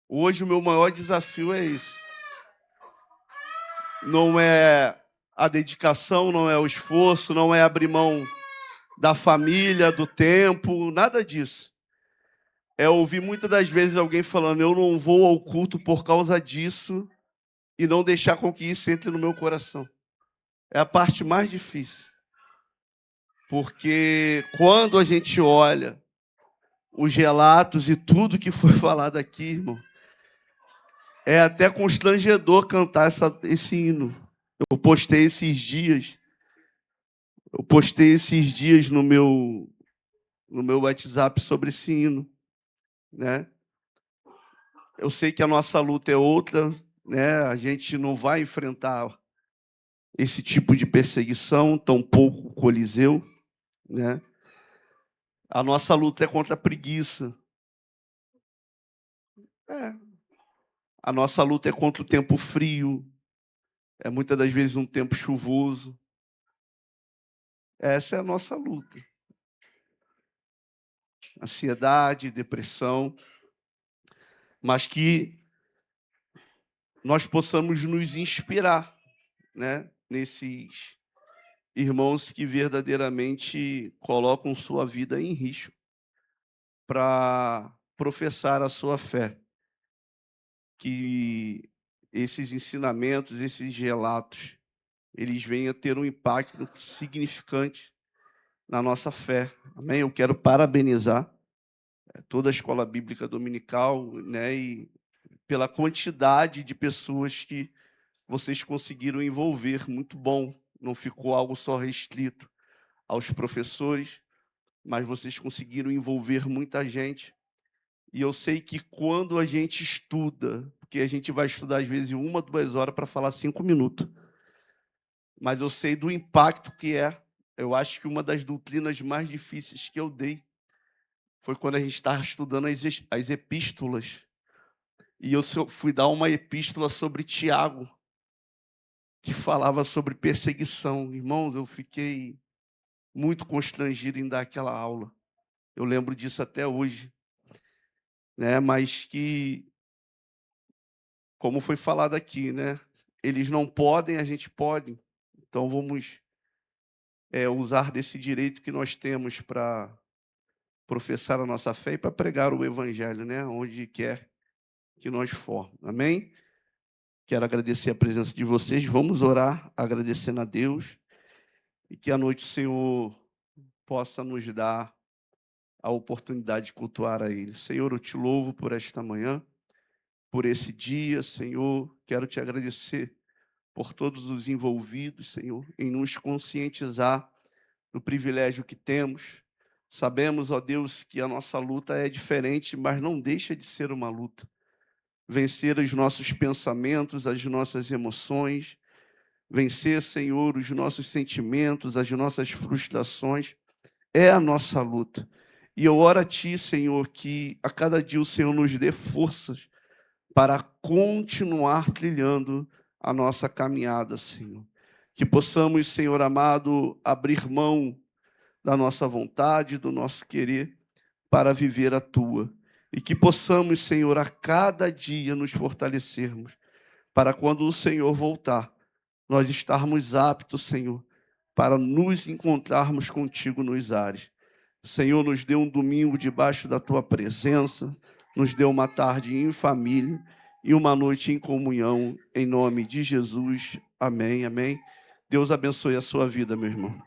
Hoje o meu maior desafio é isso. Não é a dedicação, não é o esforço, não é abrir mão da família, do tempo, nada disso. É ouvir muitas das vezes alguém falando, eu não vou ao culto por causa disso, e não deixar com que isso entre no meu coração. É a parte mais difícil. Porque quando a gente olha os relatos e tudo que foi falado aqui, irmão, é até constrangedor cantar esse hino. Eu postei esses dias no meu WhatsApp sobre esse hino, né? Eu sei que a nossa luta é outra, né? A gente não vai enfrentar esse tipo de perseguição, tampouco o Coliseu, né? A nossa luta é contra a preguiça. A nossa luta é contra o tempo frio, é muitas das vezes um tempo chuvoso. Essa é a nossa luta. Ansiedade, depressão, mas que nós possamos nos inspirar, né, nesses irmãos que verdadeiramente colocam sua vida em risco para professar a sua fé. Que esses ensinamentos, esses relatos, eles venham a ter um impacto significante na nossa fé. Amém? Eu quero parabenizar toda a Escola Bíblica Dominical, né, e pela quantidade de pessoas que vocês conseguiram envolver. Muito bom. Não ficou algo só restrito aos professores, mas vocês conseguiram envolver muita gente. E eu sei que quando a gente estuda, porque a gente vai estudar às vezes 1, 2 horas para falar 5 minutos, mas eu sei do impacto que é. Eu acho que uma das doutrinas mais difíceis que eu dei foi quando a gente estava estudando as epístolas. E eu fui dar uma epístola sobre Tiago, que falava sobre perseguição. Irmãos, eu fiquei muito constrangido em dar aquela aula. Eu lembro disso até hoje, né? Mas que, como foi falado aqui, né? Eles não podem, a gente pode. Então vamos usar desse direito que nós temos para professar a nossa fé e para pregar o evangelho, né? Onde quer que nós formos. Amém? Quero agradecer a presença de vocês. Vamos orar agradecendo a Deus e que à noite o Senhor possa nos dar a oportunidade de cultuar a Ele. Senhor, eu te louvo por esta manhã, por esse dia, Senhor. Quero te agradecer por todos os envolvidos, Senhor, em nos conscientizar do privilégio que temos. Sabemos, ó Deus, que a nossa luta é diferente, mas não deixa de ser uma luta. Vencer os nossos pensamentos, as nossas emoções, vencer, Senhor, os nossos sentimentos, as nossas frustrações, é a nossa luta. E eu oro a Ti, Senhor, que a cada dia o Senhor nos dê forças para continuar trilhando a nossa caminhada, Senhor. Que possamos, Senhor amado, abrir mão da nossa vontade, do nosso querer, para viver a Tua. E que possamos, Senhor, a cada dia nos fortalecermos para quando o Senhor voltar, nós estarmos aptos, Senhor, para nos encontrarmos contigo nos ares. Senhor, nos dê um domingo debaixo da tua presença, nos dê uma tarde em família e uma noite em comunhão, em nome de Jesus. Amém, amém. Deus abençoe a sua vida, meu irmão.